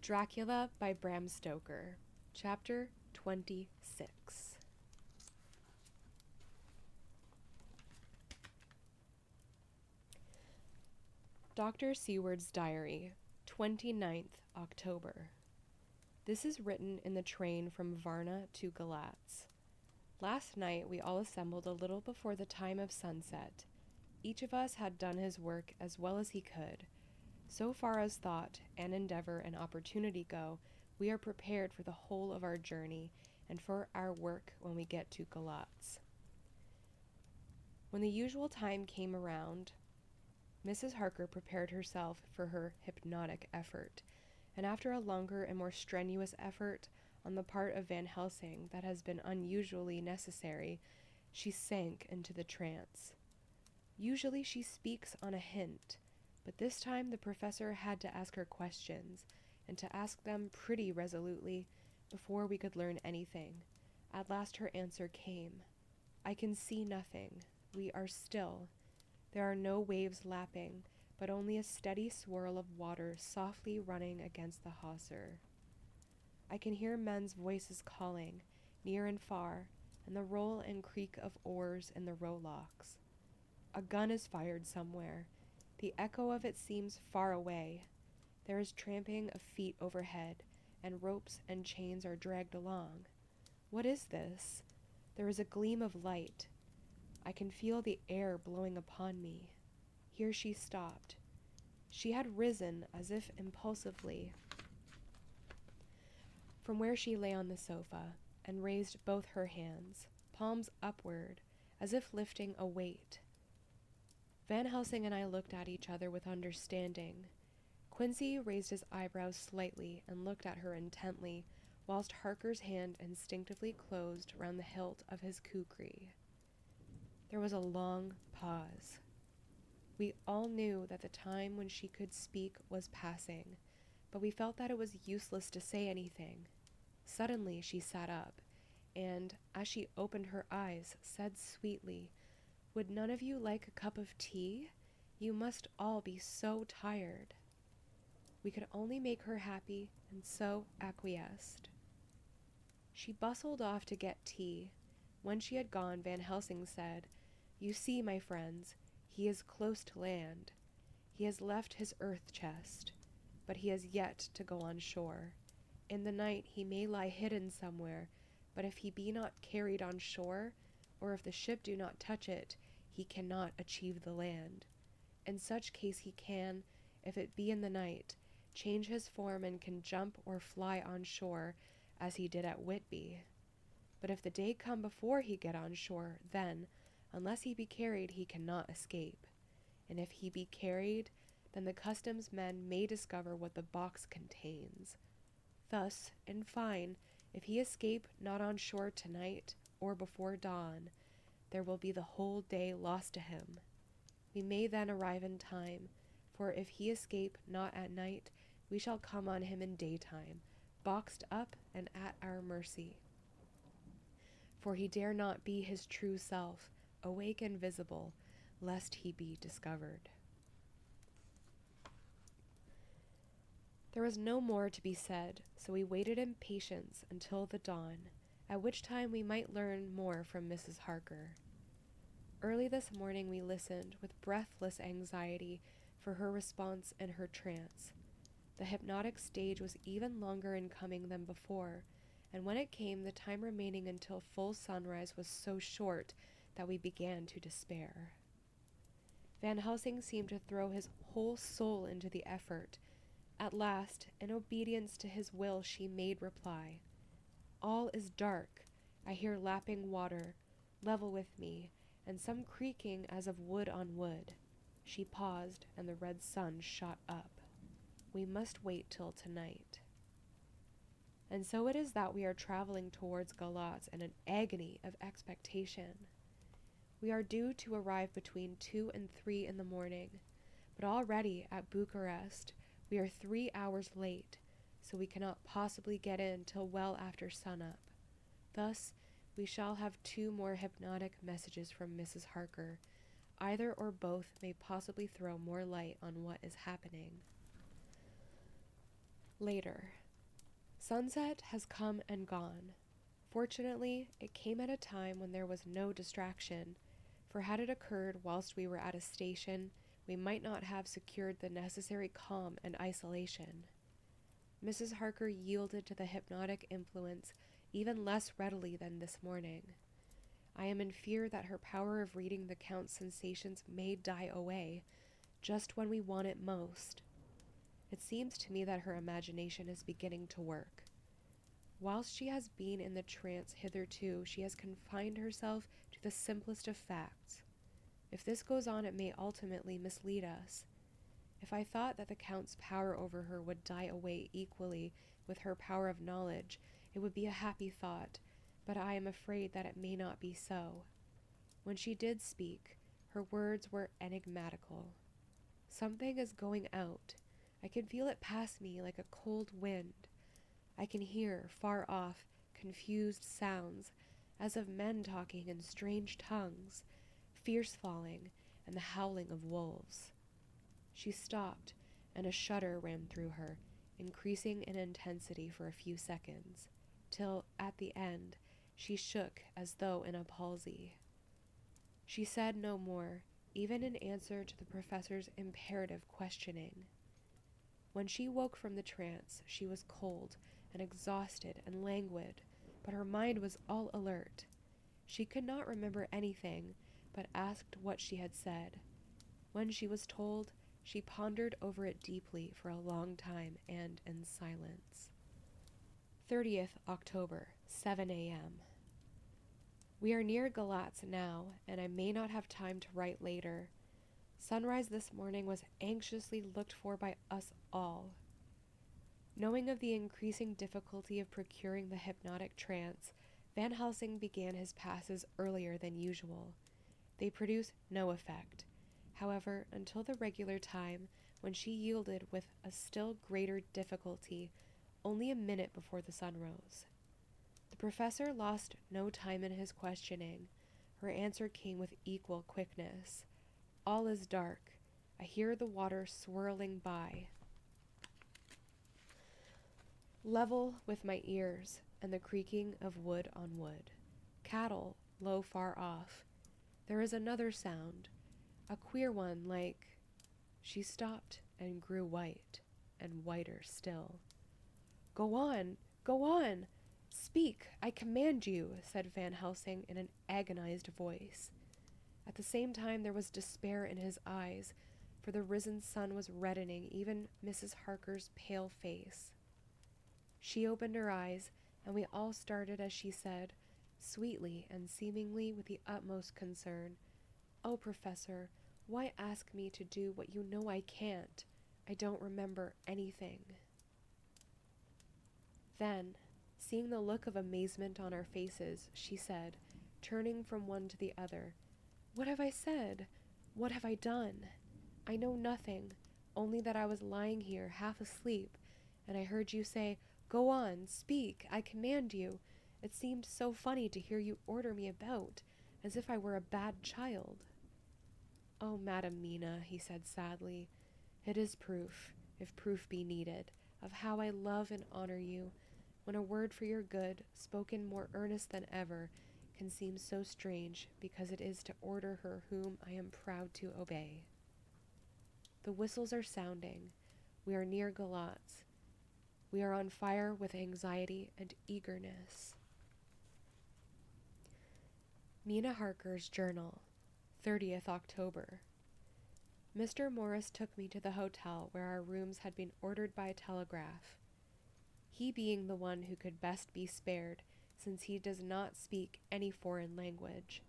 Dracula by Bram Stoker, Chapter 26. Dr. Seward's Diary, 29th October. This is written in the train from Varna to Galatz. Last night we all assembled a little before the time of sunset. Each of us had done his work as well as he could. So far as thought and endeavor and opportunity go, we are prepared for the whole of our journey and for our work when we get to Galatz. When the usual time came around, Mrs. Harker prepared herself for her hypnotic effort, and after a longer and more strenuous effort on the part of Van Helsing that has been unusually necessary, she sank into the trance. Usually she speaks on a hint, but this time the professor had to ask her questions, and to ask them pretty resolutely before we could learn anything. At last her answer came. "I can see nothing. We are still. There are no waves lapping, but only a steady swirl of water softly running against the hawser. I can hear men's voices calling, near and far, and the roll and creak of oars in the rowlocks. A gun is fired somewhere. The echo of it seems far away. There is tramping of feet overhead, and ropes and chains are dragged along. What is this? There is a gleam of light. I can feel the air blowing upon me." Here she stopped. She had risen as if impulsively from where she lay on the sofa, and raised both her hands, palms upward, as if lifting a weight. Van Helsing and I looked at each other with understanding. Quincy raised his eyebrows slightly and looked at her intently, whilst Harker's hand instinctively closed round the hilt of his kukri. There was a long pause. We all knew that the time when she could speak was passing, but we felt that it was useless to say anything. Suddenly she sat up, and, as she opened her eyes, said sweetly, "Would none of you like a cup of tea? You must all be so tired." We could only make her happy, and so acquiesced. She bustled off to get tea. When she had gone, Van Helsing said, "You see, my friends, he is close to land. He has left his earth chest, but he has yet to go on shore. In the night he may lie hidden somewhere, but if he be not carried on shore, or if the ship do not touch it, he cannot achieve the land. In such case he can, if it be in the night, change his form and can jump or fly on shore, as he did at Whitby. But if the day come before he get on shore, then, unless he be carried, he cannot escape. And if he be carried, then the customs men may discover what the box contains. Thus, in fine, if he escape not on shore tonight, or before dawn, there will be the whole day lost to him. We may then arrive in time, for if he escape not at night, we shall come on him in daytime, boxed up and at our mercy. For he dare not be his true self, awake and visible, lest he be discovered." There was no more to be said, so we waited in patience until the dawn, at which time we might learn more from Mrs. Harker. Early this morning we listened with breathless anxiety for her response and her trance. The hypnotic stage was even longer in coming than before, and when it came, the time remaining until full sunrise was so short that we began to despair. Van Helsing seemed to throw his whole soul into the effort. At last, in obedience to his will, she made reply. "All is dark. I hear lapping water, level with me, and some creaking as of wood on wood." She paused, and the red sun shot up. "We must wait till tonight." And so it is that we are traveling towards Galatz in an agony of expectation. We are due to arrive between 2 and 3 in the morning, but already at Bucharest we are 3 hours late, so we cannot possibly get in till well after sunup. Thus, we shall have 2 more hypnotic messages from Mrs. Harker. Either or both may possibly throw more light on what is happening. Later. Sunset has come and gone. Fortunately, it came at a time when there was no distraction, for had it occurred whilst we were at a station, we might not have secured the necessary calm and isolation. Mrs. Harker yielded to the hypnotic influence even less readily than this morning. I am in fear that her power of reading the Count's sensations may die away, just when we want it most. It seems to me that her imagination is beginning to work. Whilst she has been in the trance hitherto, she has confined herself to the simplest of facts. If this goes on, it may ultimately mislead us. If I thought that the Count's power over her would die away equally with her power of knowledge, it would be a happy thought, but I am afraid that it may not be so. When she did speak, her words were enigmatical. Something is going out. I can feel it pass me like a cold wind. I can hear, far off, confused sounds, as of men talking in strange tongues, fierce falling, and the howling of wolves. She stopped, and a shudder ran through her, increasing in intensity for a few seconds, till, at the end, she shook as though in a palsy. She said no more, even in answer to the professor's imperative questioning. When she woke from the trance, she was cold and exhausted and languid, but her mind was all alert. She could not remember anything, but asked what she had said. When she was told, she pondered over it deeply for a long time and in silence. 30th October, 7 a.m. We are near Galatz now, and I may not have time to write later. Sunrise this morning was anxiously looked for by us all. Knowing of the increasing difficulty of procuring the hypnotic trance, Van Helsing began his passes earlier than usual. They produced no effect, however, until the regular time, when she yielded with a still greater difficulty, only a minute before the sun rose. The professor lost no time in his questioning. Her answer came with equal quickness. All is dark. I hear the water swirling by, level with my ears, and the creaking of wood on wood. Cattle, low far off. There is another sound, a queer one like... She stopped and grew white, and whiter still. Go on! Go on! Speak! I command you, said Van Helsing in an agonized voice. At the same time there was despair in his eyes, for the risen sun was reddening even Mrs. Harker's pale face. She opened her eyes, and we all started as she said, sweetly and seemingly with the utmost concern, "Oh, Professor, why ask me to do what you know I can't? I don't remember anything." Then, seeing the look of amazement on our faces, she said, turning from one to the other, "What have I said? What have I done? I know nothing, only that I was lying here half asleep, and I heard you say, 'Go on, speak, I command you.' It seemed so funny to hear you order me about, as if I were a bad child." "Oh, Madam Mina," he said sadly, "it is proof, if proof be needed, of how I love and honor you, when a word for your good, spoken more earnest than ever, can seem so strange, because it is to order her whom I am proud to obey. The whistles are sounding. We are near Galatz. We are on fire with anxiety and eagerness. Mina Harker's Journal, 30th October. Mr. Morris took me to the hotel where our rooms had been ordered by telegraph. He being the one who could best be spared, since he does not speak any foreign language.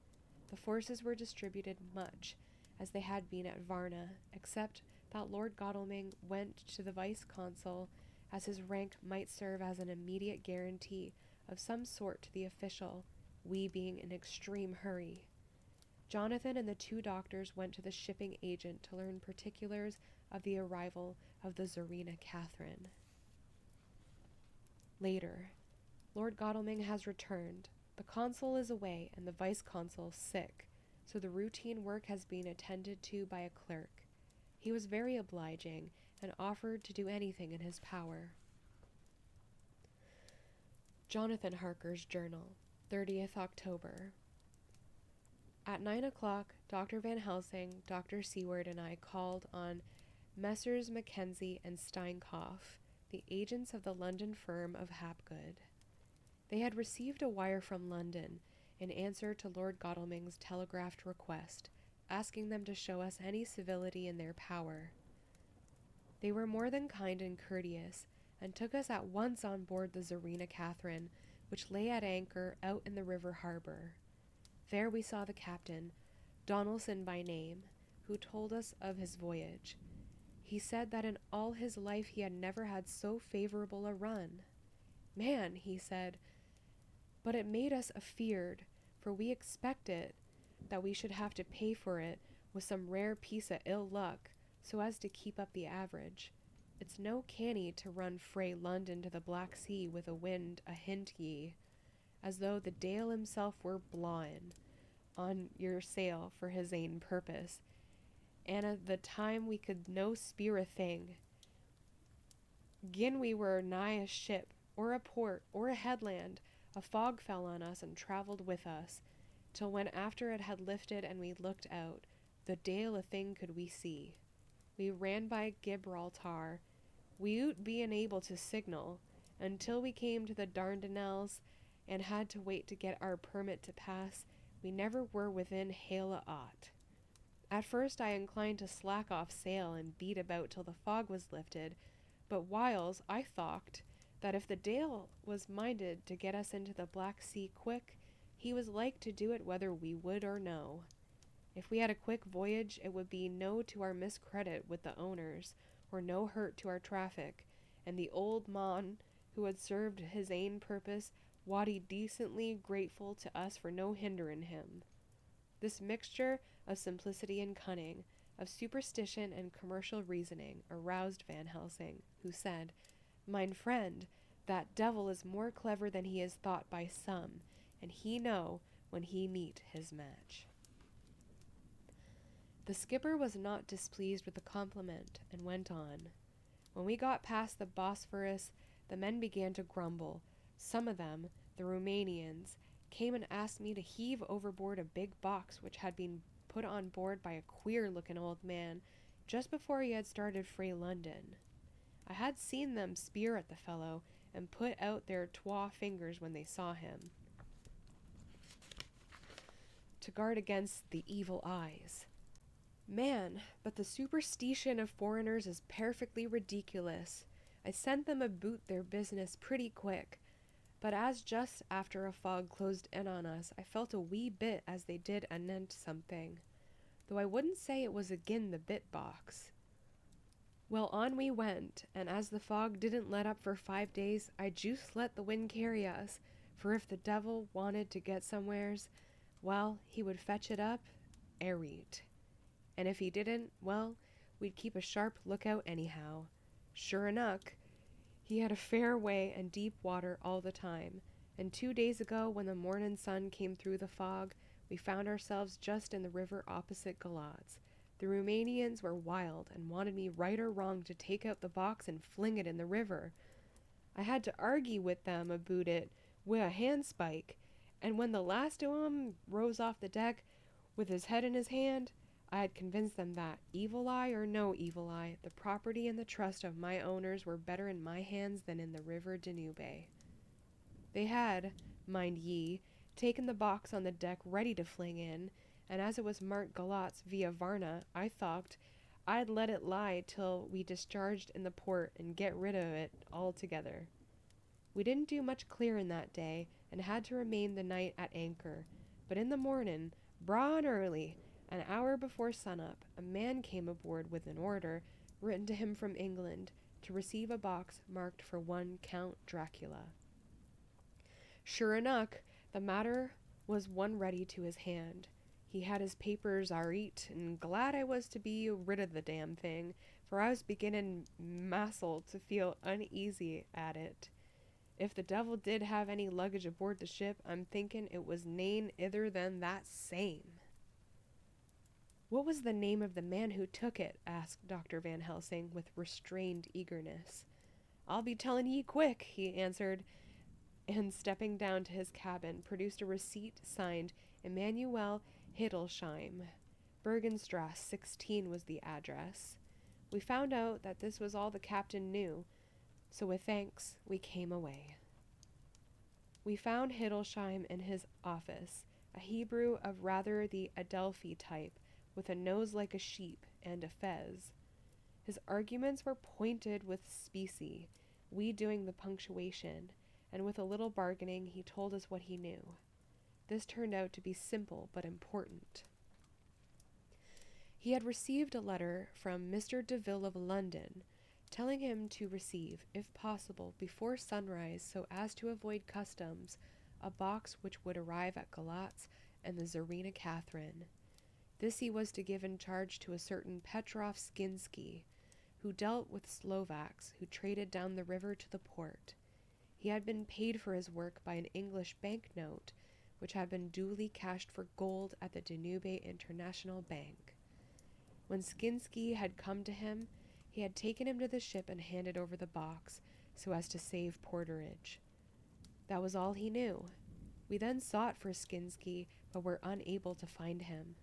The forces were distributed much, as they had been at Varna, except that Lord Godalming went to the vice-consul, as his rank might serve as an immediate guarantee of some sort to the official, we being in extreme hurry. Jonathan and the two doctors went to the shipping agent to learn particulars of the arrival of the Tsarina Catherine. Later. Lord Godalming has returned. The consul is away and the vice-consul sick, so the routine work has been attended to by a clerk. He was very obliging and offered to do anything in his power. Jonathan Harker's Journal, 30th October. At 9 o'clock, Dr. Van Helsing, Dr. Seward, and I called on Messrs. Mackenzie and Steinkopf, the agents of the London firm of Hapgood. They had received a wire from London in answer to Lord Godalming's telegraphed request, asking them to show us any civility in their power. They were more than kind and courteous, and took us at once on board the Czarina Catherine, which lay at anchor out in the river harbor. There we saw the captain, Donaldson by name, who told us of his voyage. He said that in all his life he had never had so favorable a run. Man, he said, but it made us afeard, for we expected that we should have to pay for it with some rare piece of ill luck, so as to keep up the average. It's no canny to run frae London to the Black Sea with a wind ahint ye, as though the Dale himself were blawin' on your sail for his ain purpose, and at the time we could no speer a thing. Gin we were nigh a ship, or a port, or a headland, a fog fell on us and travelled with us, till when after it had lifted and we looked out, the Dale a thing could we see. We ran by Gibraltar, without being able to signal, until we came to the Dardanelles, and had to wait to get our permit to pass. We never were within hail o' aught. At first I inclined to slack off sail and beat about till the fog was lifted, but whiles I thocht that if the Dale was minded to get us into the Black Sea quick, he was like to do it whether we would or no. If we had a quick voyage, it would be no to our miscredit with the owners, or no hurt to our traffic, and the old mon who had served his ain purpose waddy decently grateful to us for no hindering him. This mixture of simplicity and cunning, of superstition and commercial reasoning, aroused Van Helsing, who said, "Mine friend, that devil is more clever than he is thought by some, and he know when he meet his match." The skipper was not displeased with the compliment, and went on. When we got past the Bosphorus, the men began to grumble. Some of them, the Romanians, came and asked me to heave overboard a big box which had been put on board by a queer-looking old man just before he had started frae London. I had seen them speer at the fellow and put out their twa fingers when they saw him, to guard against the evil eyes. Man, but the superstition of foreigners is perfectly ridiculous. I sent them aboot their business pretty quick, but as just after a fog closed in on us, I felt a wee bit as they did anent something, though I wouldn't say it was agin the bit box. Well, on we went, and as the fog didn't let up for 5 days, I juist let the wind carry us, for if the devil wanted to get somewheres, well, he would fetch it up, aireat. And if he didn't, well, we'd keep a sharp lookout anyhow. Sure enough, he had a fair way and deep water all the time, and 2 days ago, when the morning sun came through the fog, we found ourselves just in the river opposite Galatz. The Romanians were wild and wanted me right or wrong to take out the box and fling it in the river. I had to argy with them aboot it wi' a handspike, and when the last o' 'em rose off the deck with his head in his hand, I had convinced them that, evil eye or no evil eye, the property and the trust of my owners were better in my hands than in the river Danube. They had, mind ye, taken the box on the deck ready to fling in, and as it was marked Galatz via Varna, I thocht I'd let it lie till we discharged in the port and get rid of it altogether. We didn't do much clearing that day, and had to remain the night at anchor, but in the morning, braw and early, an hour before sunup, a man came aboard with an order, written to him from England, to receive a box marked for one Count Dracula. Sure enough, the matter was one ready to his hand. He had his papers aright, and glad I was to be rid of the damn thing, for I was beginning massel to feel uneasy at it. If the devil did have any luggage aboard the ship, I'm thinking it was nane ither than that same. What was the name of the man who took it? Asked Dr. Van Helsing with restrained eagerness. I'll be telling ye quick, he answered. and stepping down to his cabin, produced a receipt signed Emanuel Hiddelsheim. Bergenstrasse 16 was the address. We found out that this was all the captain knew, so with thanks, we came away. We found Hiddelsheim in his office, a Hebrew of rather the Adelphi type, with a nose like a sheep and a fez. His arguments were pointed with specie, we doing the punctuation, and with a little bargaining he told us what he knew. This turned out to be simple but important. He had received a letter from Mr. Deville of London, telling him to receive, if possible, before sunrise so as to avoid customs, a box which would arrive at Galatz and the Tsarina Catherine. This he was to give in charge to a certain Petrov Skinsky, who dealt with Slovaks who traded down the river to the port. He had been paid for his work by an English banknote, which had been duly cashed for gold at the Danube International Bank. When Skinsky had come to him, he had taken him to the ship and handed over the box, so as to save porterage. That was all he knew. We then sought for Skinsky, but were unable to find him.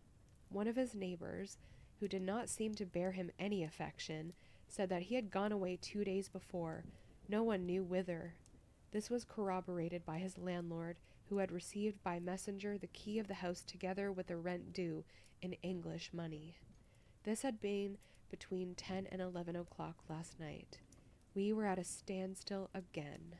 One of his neighbors, who did not seem to bear him any affection, said that he had gone away 2 days before, no one knew whither. This was corroborated by his landlord, who had received by messenger the key of the house together with the rent due in English money. This had been between 10 and 11 o'clock last night. We were at a standstill again.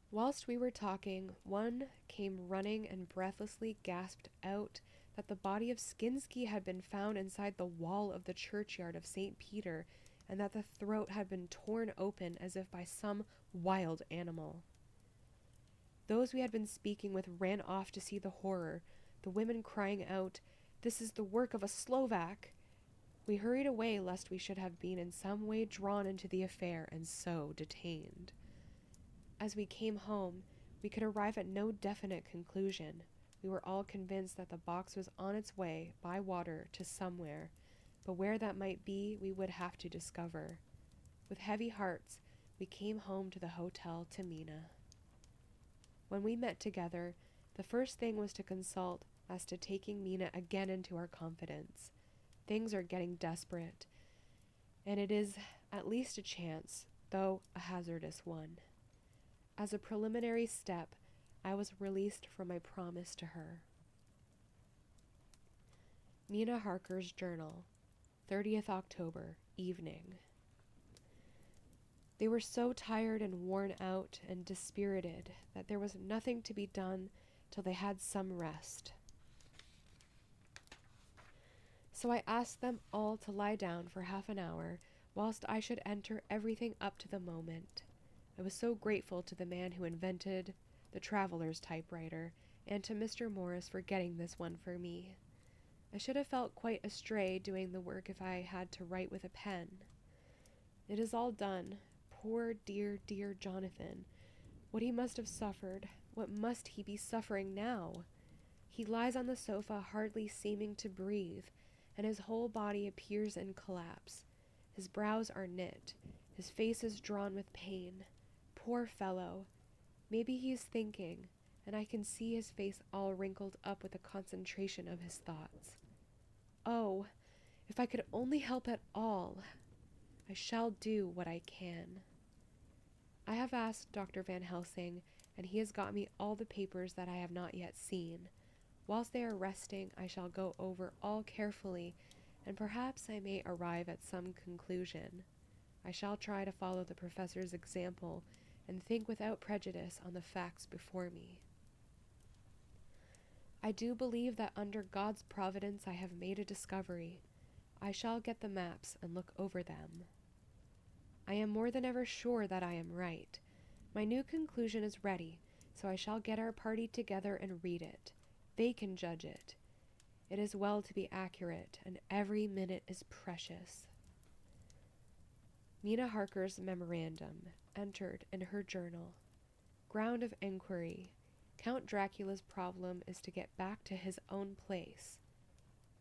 Whilst we were talking, one came running and breathlessly gasped out that the body of Skinsky had been found inside the wall of the churchyard of St. Peter, and that the throat had been torn open as if by some wild animal. Those we had been speaking with ran off to see the horror, the women crying out, "This is the work of a Slovak!" We hurried away lest we should have been in some way drawn into the affair and so detained. As we came home, we could arrive at no definite conclusion. We were all convinced that the box was on its way by water to somewhere, but where that might be we would have to discover. With heavy hearts, we came home to the hotel to Mina. When we met together, the first thing was to consult as to taking Mina again into our confidence. Things are getting desperate, and it is at least a chance, though a hazardous one. As a preliminary step, I was released from my promise to her. Mina Harker's Journal, 30th October, evening. They were so tired and worn out and dispirited that there was nothing to be done till they had some rest. So I asked them all to lie down for half an hour, whilst I should enter everything up to the moment. I was so grateful to the man who invented the traveler's typewriter, and to Mr. Morris for getting this one for me. I should have felt quite astray doing the work if I had to write with a pen. It is all done. Poor dear, dear Jonathan. What he must have suffered. What must he be suffering now? He lies on the sofa, hardly seeming to breathe, and his whole body appears in collapse. His brows are knit. His face is drawn with pain. Poor fellow. Maybe he is thinking, and I can see his face all wrinkled up with the concentration of his thoughts. Oh, if I could only help at all! I shall do what I can. I have asked Dr. Van Helsing, and he has got me all the papers that I have not yet seen. Whilst they are resting, I shall go over all carefully, and perhaps I may arrive at some conclusion. I shall try to follow the professor's example, and think without prejudice on the facts before me. I do believe that under God's providence I have made a discovery. I shall get the maps and look over them. I am more than ever sure that I am right. My new conclusion is ready, so I shall get our party together and read it. They can judge it. It is well to be accurate, and every minute is precious. Mina Harker's memorandum, entered in her journal. Ground of inquiry. Count Dracula's problem is to get back to his own place.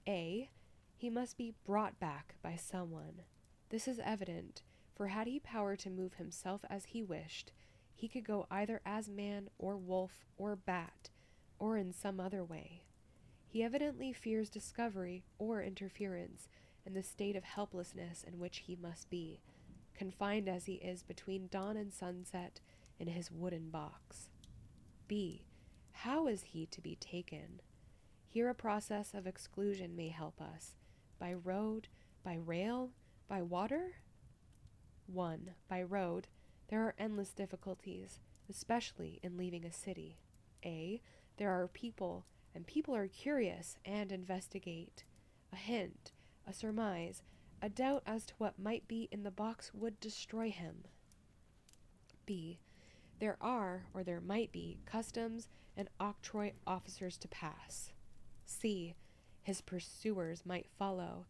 A. He must be brought back by someone. This is evident, for had he power to move himself as he wished, He could go either as man or wolf or bat, or in some other way. He evidently fears discovery or interference in the state of helplessness in which he must be, confined as he is between dawn and sunset in his wooden box. B. How is he to be taken? Here a process of exclusion may help us. By road, by rail, by water? 1. By road, there are endless difficulties, especially in leaving a city. A. There are people, and people are curious and investigate. A hint, a surmise, a doubt as to what might be in the box would destroy him. B. There are, or there might be, customs and octroi officers to pass. C. His pursuers might follow.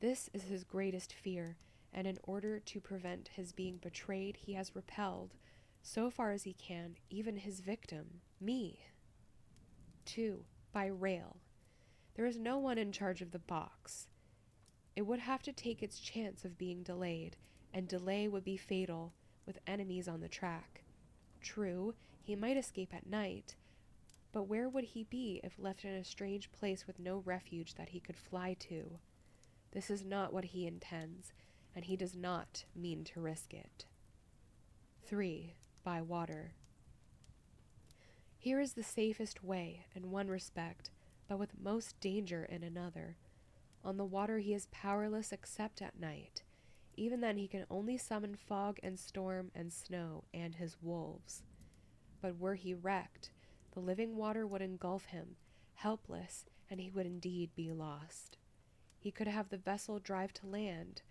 This is his greatest fear, and in order to prevent his being betrayed, he has repelled, so far as he can, even his victim, me. 2. By rail. There is no one in charge of the box. It would have to take its chance of being delayed, and delay would be fatal, with enemies on the track. True, he might escape at night, but where would he be if left in a strange place with no refuge that he could fly to? This is not what he intends, and he does not mean to risk it. 3. By water. Here is the safest way in one respect, but with most danger in another. On the water he is powerless except at night. Even then he can only summon fog and storm and snow and his wolves. But were he wrecked, the living water would engulf him, helpless, and he would indeed be lost. He could have the vessel drive to land,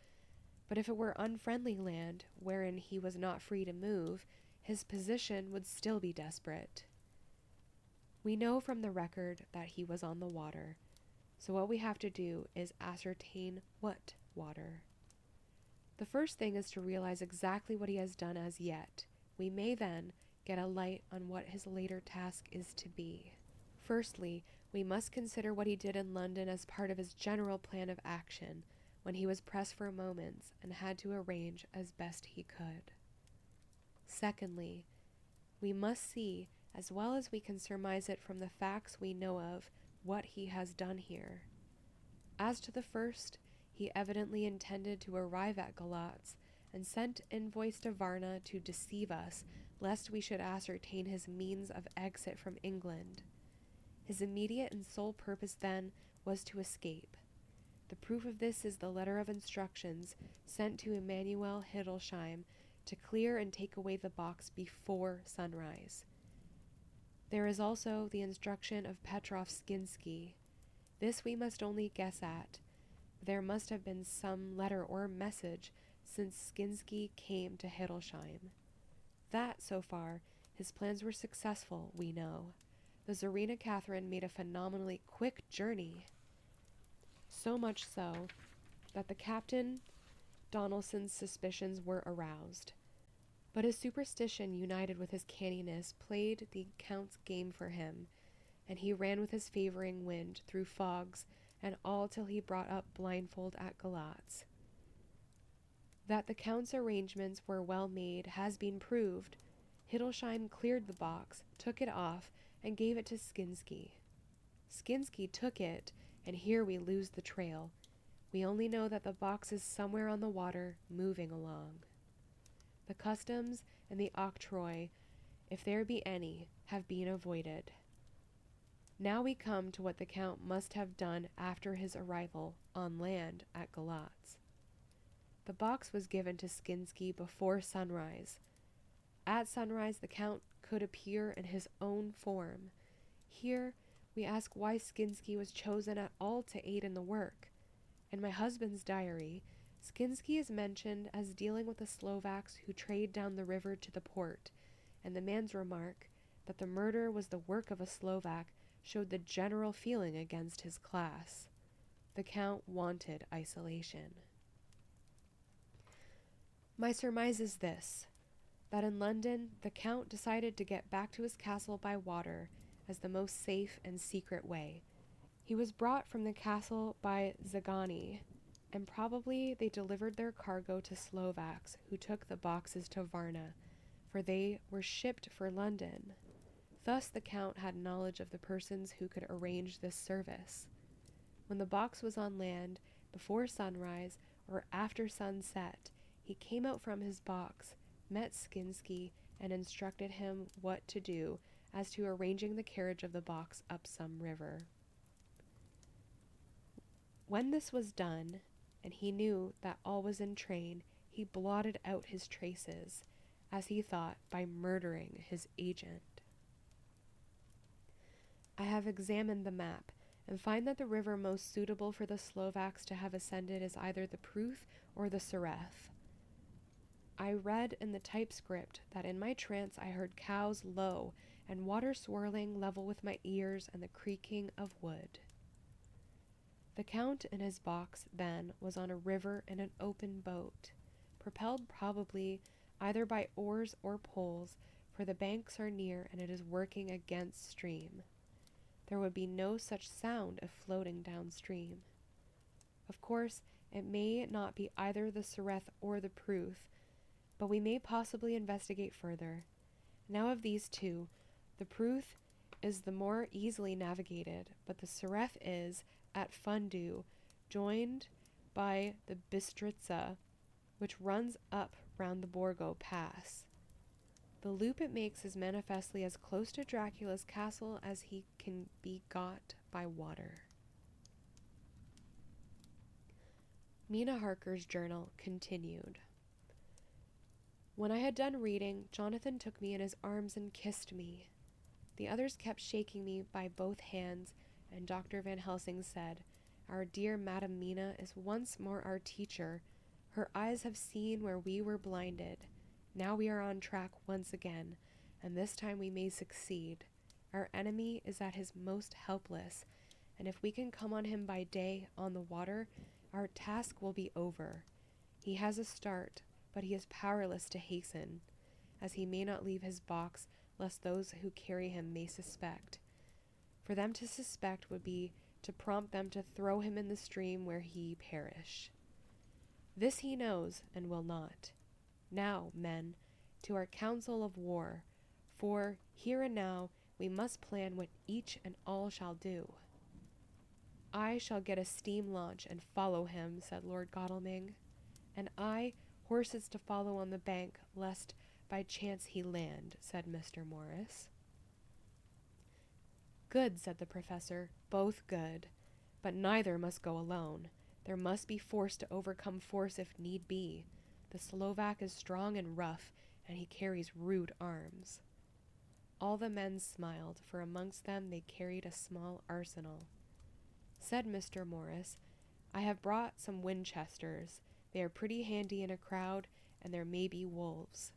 but if it were unfriendly land, wherein he was not free to move, his position would still be desperate. We know from the record that he was on the water, so what we have to do is ascertain what water. The first thing is to realize exactly what he has done as yet. We may then get a light on what his later task is to be. Firstly, we must consider what he did in London as part of his general plan of action, when he was pressed for moments and had to arrange as best he could. Secondly, we must see, as well as we can surmise it from the facts we know of, what he has done here. As to the first, he evidently intended to arrive at Galatz and sent envoys to Varna to deceive us, lest we should ascertain his means of exit from England. His immediate and sole purpose then was to escape. The proof of this is the letter of instructions sent to Emanuel Hiddlesheim to clear and take away the box before sunrise. There is also the instruction of Petrov Skinsky. This we must only guess at. There must have been some letter or message since Skinsky came to Hiddlesheim. That, so far, his plans were successful, we know. The Tsarina Catherine made a phenomenally quick journey. So much so that the Captain Donelson's suspicions were aroused. But his superstition united with his canniness played the Count's game for him, and he ran with his favoring wind through fogs and all till he brought up blindfold at Galatz. That the Count's arrangements were well made has been proved. Hiddlesheim cleared the box, took it off, and gave it to Skinsky. Skinsky took it, and here we lose the trail. We only know that the box is somewhere on the water, moving along. The customs and the octroi, if there be any, have been avoided. Now we come to what the Count must have done after his arrival on land at Galatz. The box was given to Skinsky before sunrise. At sunrise the Count could appear in his own form. Here we ask why Skinsky was chosen at all to aid in the work. In my husband's diary, Skinsky is mentioned as dealing with the Slovaks who trade down the river to the port, and the man's remark that the murder was the work of a Slovak showed the general feeling against his class. The Count wanted isolation. My surmise is this, that in London the Count decided to get back to his castle by water as the most safe and secret way. He was brought from the castle by Zagani, and probably they delivered their cargo to Slovaks who took the boxes to Varna, for they were shipped for London. Thus the Count had knowledge of the persons who could arrange this service. When the box was on land, before sunrise or after sunset, he came out from his box, met Skinsky, and instructed him what to do as to arranging the carriage of the box up some river. When this was done, and he knew that all was in train, he blotted out his traces, as he thought, by murdering his agent. I have examined the map, and find that the river most suitable for the Slovaks to have ascended is either the Pruth or the Sereth. I read in the typescript that in my trance I heard cows low, and water swirling level with my ears, and the creaking of wood. The Count in his box, then, was on a river in an open boat, propelled probably either by oars or poles, for the banks are near and it is working against stream. There would be no such sound of floating downstream. Of course, it may not be either the Sereth or the Pruth, but we may possibly investigate further. Now of these two, the Pruth is the more easily navigated, but the Sereth is, at Fundu, joined by the Bistritza, which runs up round the Borgo Pass. The loop it makes is manifestly as close to Dracula's castle as he can be got by water. Mina Harker's journal continued. When I had done reading, Jonathan took me in his arms and kissed me. The others kept shaking me by both hands, and Dr. Van Helsing said, "Our dear Madam Mina is once more our teacher. Her eyes have seen where we were blinded. Now we are on track once again, and this time we may succeed. Our enemy is at his most helpless, and if we can come on him by day on the water, our task will be over. He has a start, but he is powerless to hasten, as he may not leave his box lest those who carry him may suspect. For them to suspect would be to prompt them to throw him in the stream where he perish. This he knows and will not. Now, men, to our council of war, for here and now we must plan what each and all shall do." "I shall get a steam launch and follow him," said Lord Godalming. "And I, horses to follow on the bank, lest by chance he land," said Mr. Morris. "Good," said the professor, "both good. But neither must go alone. There must be force to overcome force if need be. The Slovak is strong and rough, and he carries rude arms." All the men smiled, for amongst them they carried a small arsenal. Said Mr. Morris, "I have brought some Winchesters. They are pretty handy in a crowd, and there may be wolves."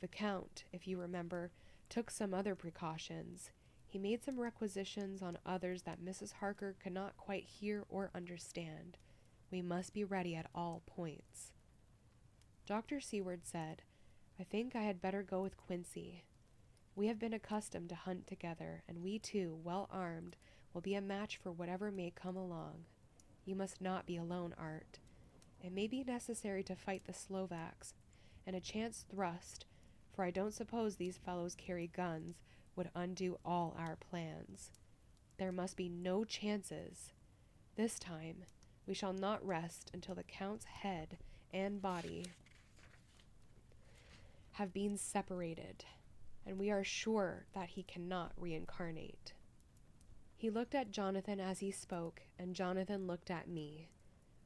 The Count, if you remember, took some other precautions. He made some requisitions on others that Mrs. Harker could not quite hear or understand. We must be ready at all points. Dr. Seward said, "I think I had better go with Quincy. We have been accustomed to hunt together, and we two, well armed, will be a match for whatever may come along. You must not be alone, Art. It may be necessary to fight the Slovaks, and a chance thrust, for I don't suppose these fellows carry guns, would undo all our plans. There must be no chances. This time we shall not rest until the Count's head and body have been separated, and we are sure that he cannot reincarnate." He looked at Jonathan as he spoke, and Jonathan looked at me.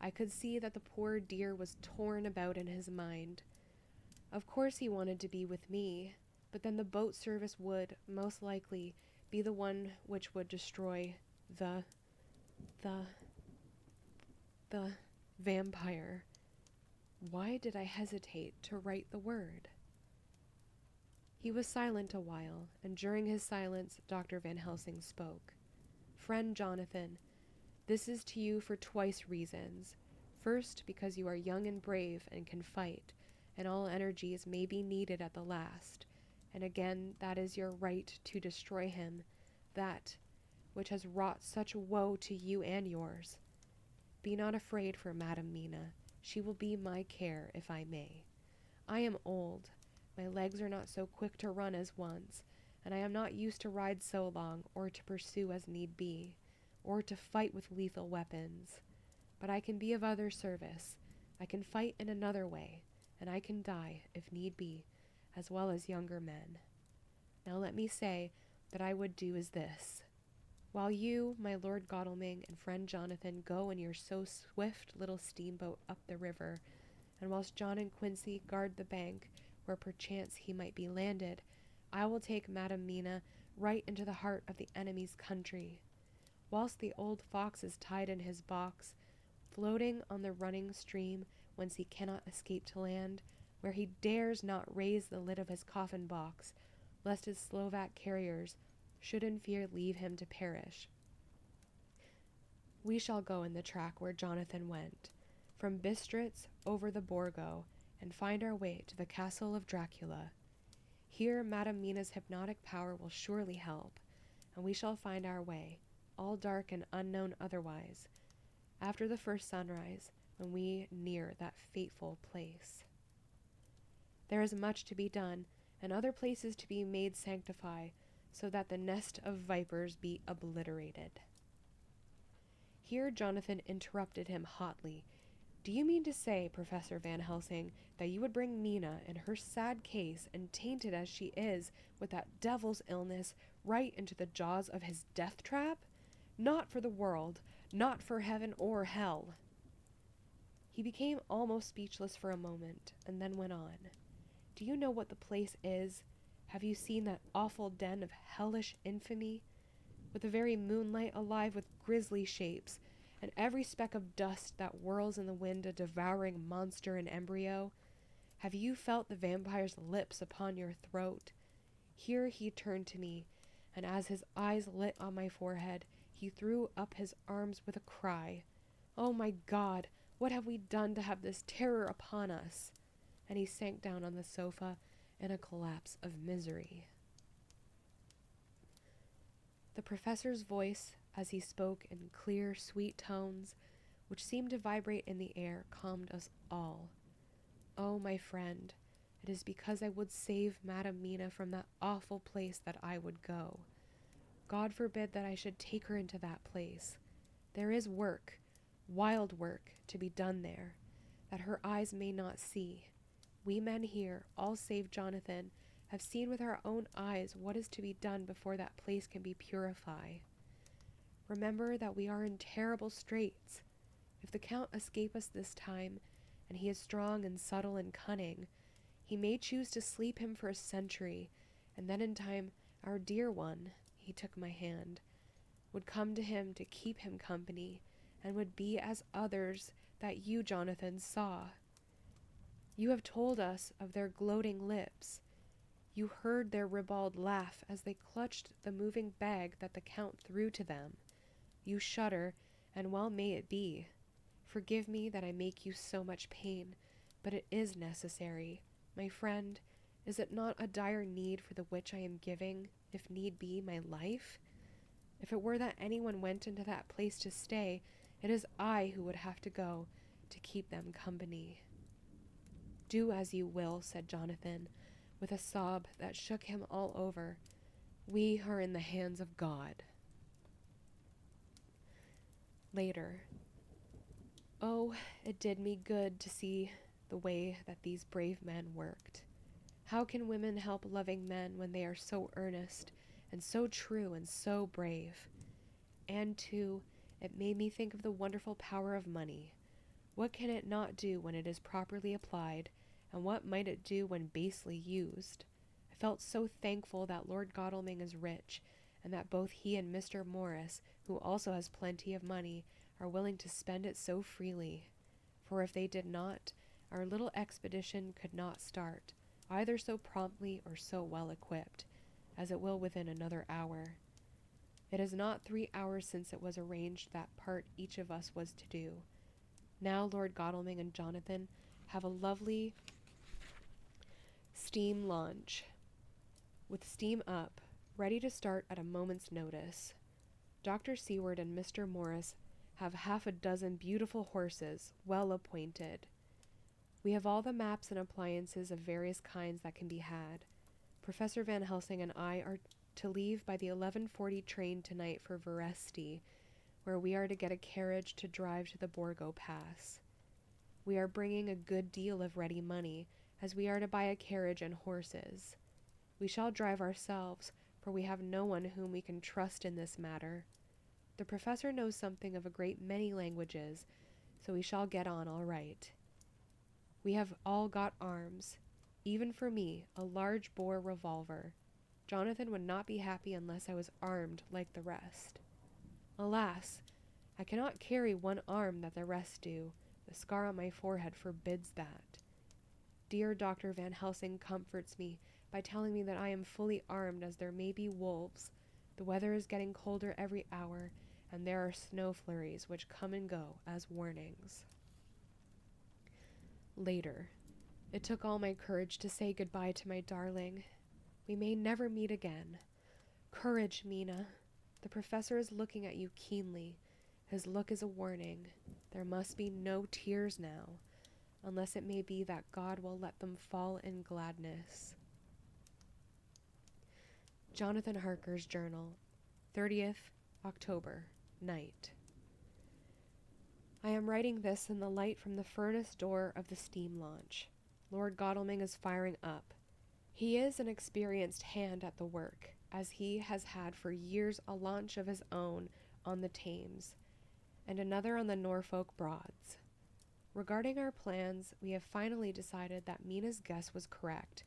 I could see that the poor dear was torn about in his mind. Of course he wanted to be with me, but then the boat service would, most likely, be the one which would destroy the vampire. Why did I hesitate to write the word? He was silent a while, and during his silence Dr. Van Helsing spoke. "Friend Jonathan, this is to you for twice reasons. First, because you are young and brave and can fight, and all energies may be needed at the last, and again that is your right to destroy him, that which has wrought such woe to you and yours. Be not afraid for Madam Mina. She will be my care, if I may. I am old, My legs are not so quick to run as once, and I am not used to ride so long, or to pursue as need be, or to fight with lethal weapons. But I can be of other service. I can fight in another way, and I can die, if need be, as well as younger men. Now let me say that I would do is this. While you, my Lord Godalming, and friend Jonathan go in your so swift little steamboat up the river, and whilst John and Quincy guard the bank, where perchance he might be landed, I will take Madam Mina right into the heart of the enemy's country. Whilst the old fox is tied in his box, floating on the running stream whence he cannot escape to land, where he dares not raise the lid of his coffin box, lest his Slovak carriers should in fear leave him to perish. We shall go in the track where Jonathan went, from Bistritz over the Borgo, and find our way to the castle of Dracula. Here Madam Mina's hypnotic power will surely help, and we shall find our way, all dark and unknown otherwise, after the first sunrise, when we near that fateful place. There is much to be done, and other places to be made sanctify, so that the nest of vipers be obliterated. Here Jonathan interrupted him hotly. Do you mean to say, Professor Van Helsing, that you would bring Mina in her sad case, and tainted as she is with that devil's illness, right into the jaws of his death trap? Not for the world, not for heaven or hell. He became almost speechless for a moment, and then went on. Do you know what the place is? Have you seen that awful den of hellish infamy, with the very moonlight alive with grisly shapes, and every speck of dust that whirls in the wind a devouring monster in embryo? Have you felt the vampire's lips upon your throat? Here he turned to me, and as his eyes lit on my forehead, he threw up his arms with a cry. Oh my God, what have we done to have this terror upon us? And he sank down on the sofa in a collapse of misery. The professor's voice, as he spoke in clear, sweet tones, which seemed to vibrate in the air, calmed us all. Oh, my friend, it is because I would save Madam Mina from that awful place that I would go. God forbid that I should take her into that place. There is work, wild work, to be done there, that her eyes may not see. We men here, all save Jonathan, have seen with our own eyes what is to be done before that place can be purified. Remember that we are in terrible straits. If the Count escape us this time, and he is strong and subtle and cunning, he may choose to sleep him for a century, and then in time our dear one, he took my hand, would come to him to keep him company, and would be as others that you, Jonathan, saw. You have told us of their gloating lips. You heard their ribald laugh as they clutched the moving bag that the Count threw to them. You shudder, and well may it be. Forgive me that I make you so much pain, but it is necessary. My friend, is it not a dire need for the which I am giving, if need be, my life? If it were that anyone went into that place to stay, it is I who would have to go to keep them company. Do as you will, said Jonathan, with a sob that shook him all over. We are in the hands of God. Later. Oh, it did me good to see the way that these brave men worked. How can women help loving men when they are so earnest and so true and so brave? And, too, it made me think of the wonderful power of money. What can it not do when it is properly applied, and what might it do when basely used? I felt so thankful that Lord Godalming is rich, and that both he and Mr. Morris, who also has plenty of money, are willing to spend it so freely. For if they did not, our little expedition could not start, either so promptly or so well equipped, as it will within another hour. It is not 3 hours since it was arranged that part each of us was to do. Now Lord Godalming and Jonathan have a lovely steam launch, with steam up, ready to start at a moment's notice. Dr. Seward and Mr. Morris have 6 beautiful horses, well appointed. We have all the maps and appliances of various kinds that can be had. Professor Van Helsing and I are to leave by the 11:40 train tonight for Veresti, where we are to get a carriage to drive to the Borgo Pass. We are bringing a good deal of ready money, as we are to buy a carriage and horses. We shall drive ourselves, for we have no one whom we can trust in this matter. The professor knows something of a great many languages, so we shall get on all right. We have all got arms, even for me, a large bore revolver. Jonathan would not be happy unless I was armed like the rest. Alas, I cannot carry one arm that the rest do. The scar on my forehead forbids that. Dear Dr. Van Helsing comforts me by telling me that I am fully armed, as there may be wolves. The weather is getting colder every hour, and there are snow flurries which come and go as warnings. Later, it took all my courage to say goodbye to my darling. We may never meet again. Courage, Mina. The professor is looking at you keenly. His look is a warning. There must be no tears now, unless it may be that God will let them fall in gladness. Jonathan Harker's Journal, 30th October, night. I am writing this in the light from the furnace door of the steam launch. Lord Godalming is firing up. He is an experienced hand at the work, as he has had for years a launch of his own on the Thames, and another on the Norfolk Broads. Regarding our plans, we have finally decided that Mina's guess was correct,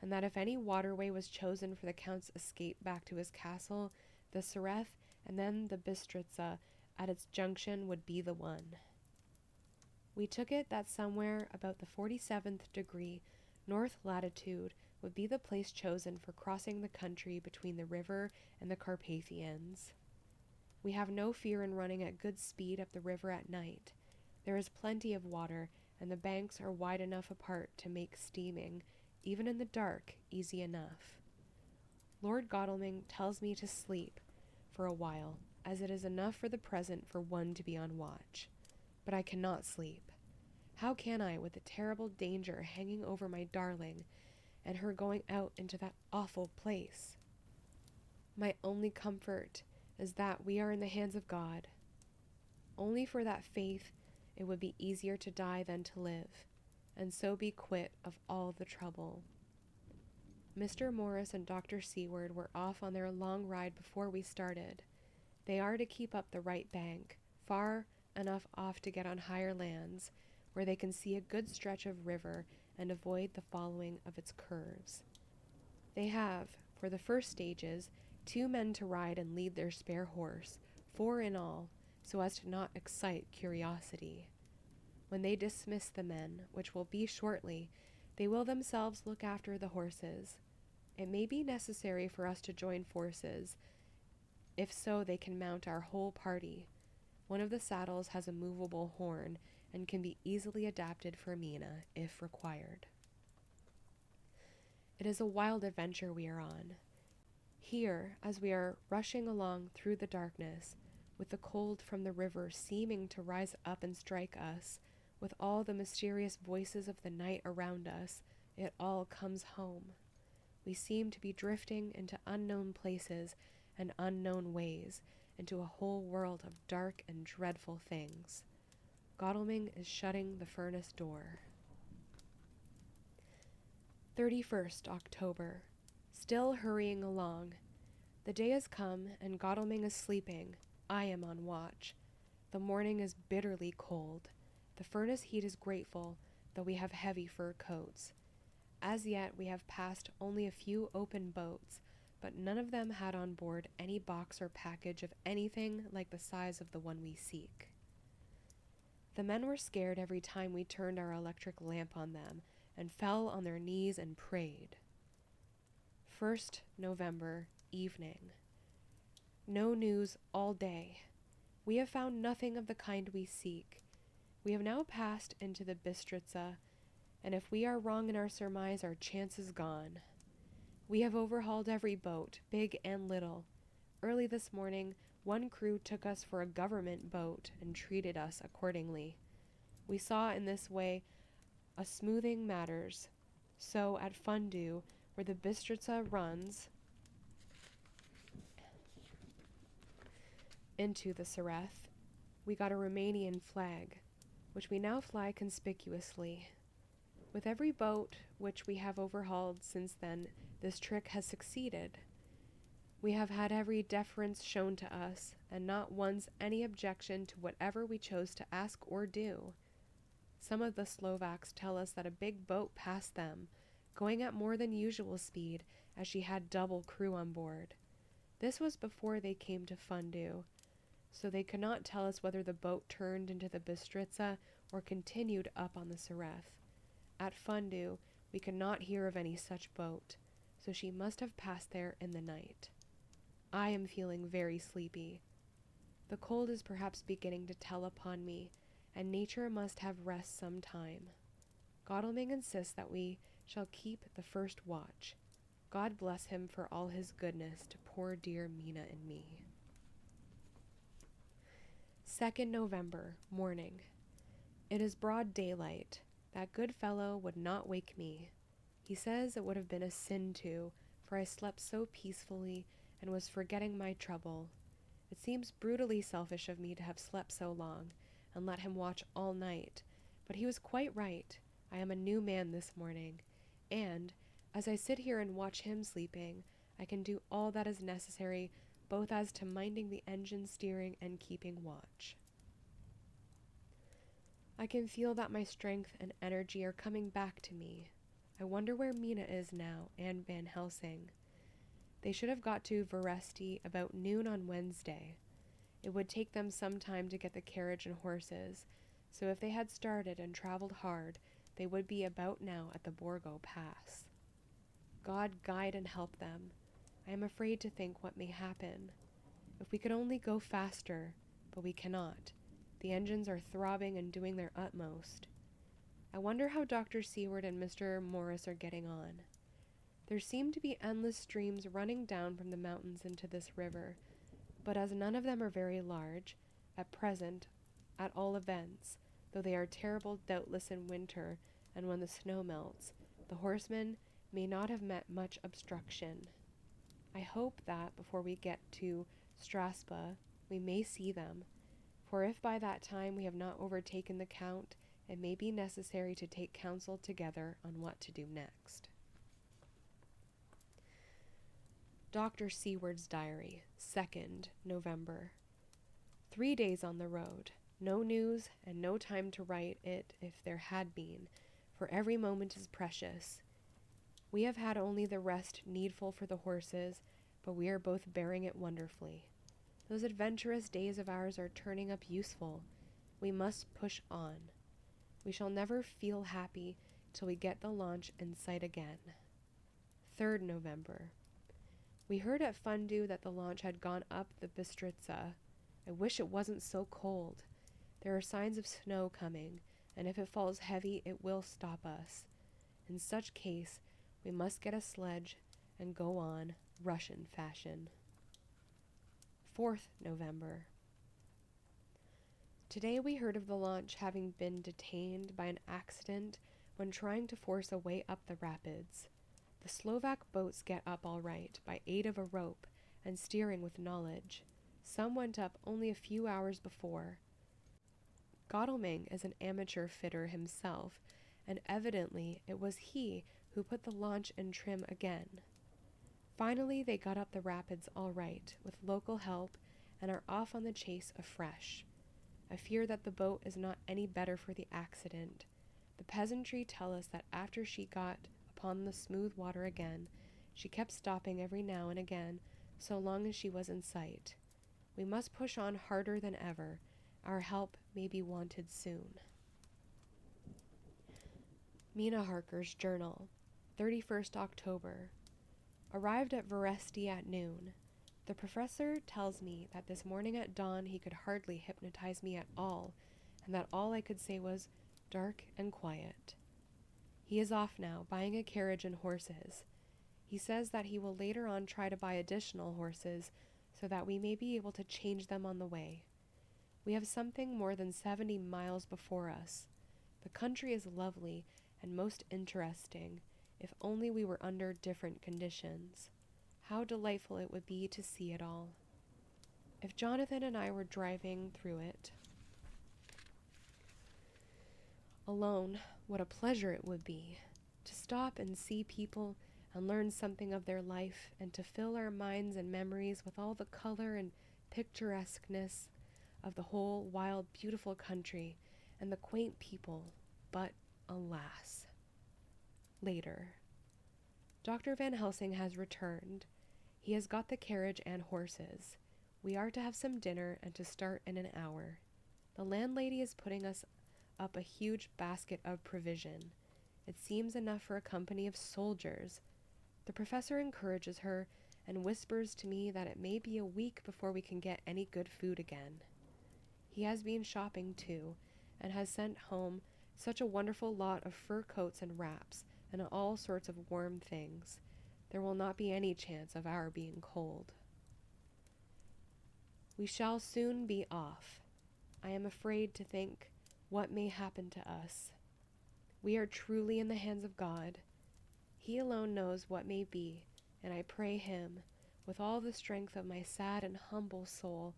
and that if any waterway was chosen for the Count's escape back to his castle, the Sereth and then the Bistritza at its junction would be the one. We took it that somewhere about the 47th degree north latitude would be the place chosen for crossing the country between the river and the Carpathians. We have no fear in running at good speed up the river at night. There is plenty of water, and the banks are wide enough apart to make steaming, even in the dark, easy enough. Lord Godalming tells me to sleep for a while, as it is enough for the present for one to be on watch. But I cannot sleep. How can I, with the terrible danger hanging over my darling, and her going out into that awful place? My only comfort is that we are in the hands of God. Only for that faith it would be easier to die than to live, and so be quit of all the trouble. Mr. Morris and Dr. Seward were off on their long ride before we started. They are to keep up the right bank, far enough off to get on higher lands, where they can see a good stretch of river and avoid the following of its curves. They have, for the first stages, 2 men to ride and lead their spare horse, 4 in all, so as to not excite curiosity. When they dismiss the men, which will be shortly, they will themselves look after the horses. It may be necessary for us to join forces. If so, they can mount our whole party. One of the saddles has a movable horn and can be easily adapted for Mina, if required. It is a wild adventure we are on. Here, as we are rushing along through the darkness, with the cold from the river seeming to rise up and strike us, with all the mysterious voices of the night around us, it all comes home. We seem to be drifting into unknown places and unknown ways, into a whole world of dark and dreadful things. Godalming is shutting the furnace door. 31st October. Still hurrying along. The day has come, and Godalming is sleeping. I am on watch. The morning is bitterly cold. The furnace heat is grateful, though we have heavy fur coats. As yet we have passed only a few open boats, but none of them had on board any box or package of anything like the size of the one we seek. The men were scared every time we turned our electric lamp on them, and fell on their knees and prayed. 1st November, evening. No news all day. We have found nothing of the kind we seek. We have now passed into the Bistritza, and if we are wrong in our surmise, our chance is gone. We have overhauled every boat, big and little. Early this morning, one crew took us for a government boat and treated us accordingly. We saw in this way a smoothing matters. So at Fundu, where the Bistritza runs into the Sereth, we got a Romanian flag, which we now fly conspicuously. With every boat which we have overhauled since then, this trick has succeeded. We have had every deference shown to us, and not once any objection to whatever we chose to ask or do. Some of the Slovaks tell us that a big boat passed them, going at more than usual speed, as she had double crew on board. This was before they came to Fundu, so they could not tell us whether the boat turned into the Bistritza or continued up on the Sereth. At Fundu, we could not hear of any such boat, so she must have passed there in the night. I am feeling very sleepy. The cold is perhaps beginning to tell upon me, and nature must have rest some time. Godalming insists that we shall keep the first watch. God bless him for all his goodness to poor dear Mina and me. 2nd November, morning. It is broad daylight. That good fellow would not wake me. He says it would have been a sin to, for I slept so peacefully and was forgetting my trouble. It seems brutally selfish of me to have slept so long and let him watch all night, but he was quite right. I am a new man this morning, and, as I sit here and watch him sleeping, I can do all that is necessary, both as to minding the engine steering and keeping watch. I can feel that my strength and energy are coming back to me. I wonder where Mina is now, and Van Helsing. They should have got to Veresti about noon on Wednesday. It would take them some time to get the carriage and horses, so if they had started and traveled hard, they would be about now at the Borgo Pass. God guide and help them. I am afraid to think what may happen. If we could only go faster, but we cannot. The engines are throbbing and doing their utmost. I wonder how Dr. Seward and Mr. Morris are getting on. There seem to be endless streams running down from the mountains into this river, but as none of them are very large, at present, at all events, though they are terrible doubtless in winter and when the snow melts, the horsemen may not have met much obstruction. I hope that before we get to Strasba we may see them, for if by that time we have not overtaken the Count, it may be necessary to take counsel together on what to do next. Dr. Seward's Diary, 2nd November. 3 days on the road. No news, and no time to write it if there had been, for every moment is precious. We have had only the rest needful for the horses, but we are both bearing it wonderfully. Those adventurous days of ours are turning up useful. We must push on. We shall never feel happy till we get the launch in sight again. 3rd November. We heard at Fundu that the launch had gone up the Bistritza. I wish it wasn't so cold. There are signs of snow coming, and if it falls heavy, it will stop us. In such case, we must get a sledge and go on, Russian fashion. 4th November. Today we heard of the launch having been detained by an accident when trying to force a way up the rapids. The Slovak boats get up all right by aid of a rope and steering with knowledge. Some went up only a few hours before. Godalming is an amateur fitter himself, and evidently it was he who put the launch in trim again. Finally they got up the rapids all right, with local help, and are off on the chase afresh. I fear that the boat is not any better for the accident. The peasantry tell us that after she got upon the smooth water again, she kept stopping every now and again, so long as she was in sight. We must push on harder than ever. Our help may be wanted soon. Mina Harker's Journal, 31st October. Arrived at Veresti at noon. The professor tells me that this morning at dawn he could hardly hypnotize me at all, and that all I could say was, dark and quiet. He is off now, buying a carriage and horses. He says that he will later on try to buy additional horses, so that we may be able to change them on the way. We have something more than 70 miles before us. The country is lovely, and most interesting, if only we were under different conditions. How delightful it would be to see it all. If Jonathan and I were driving through it alone, what a pleasure it would be to stop and see people and learn something of their life, and to fill our minds and memories with all the color and picturesqueness of the whole wild, beautiful country and the quaint people. But alas. Later. Dr. Van Helsing has returned. He has got the carriage and horses. We are to have some dinner and to start in an hour. The landlady is putting us up a huge basket of provision. It seems enough for a company of soldiers. The professor encourages her and whispers to me that it may be a week before we can get any good food again. He has been shopping too, and has sent home such a wonderful lot of fur coats and wraps, and all sorts of warm things. There will not be any chance of our being cold. We shall soon be off. I am afraid to think what may happen to us. We are truly in the hands of God. He alone knows what may be, and I pray him, with all the strength of my sad and humble soul,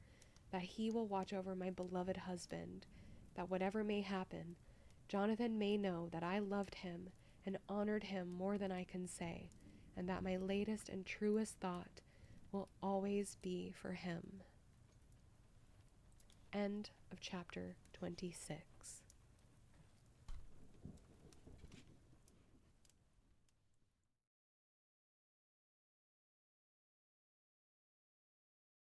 that he will watch over my beloved husband, that whatever may happen, Jonathan may know that I loved him and honored him more than I can say, and that my latest and truest thought will always be for him. End of chapter 26.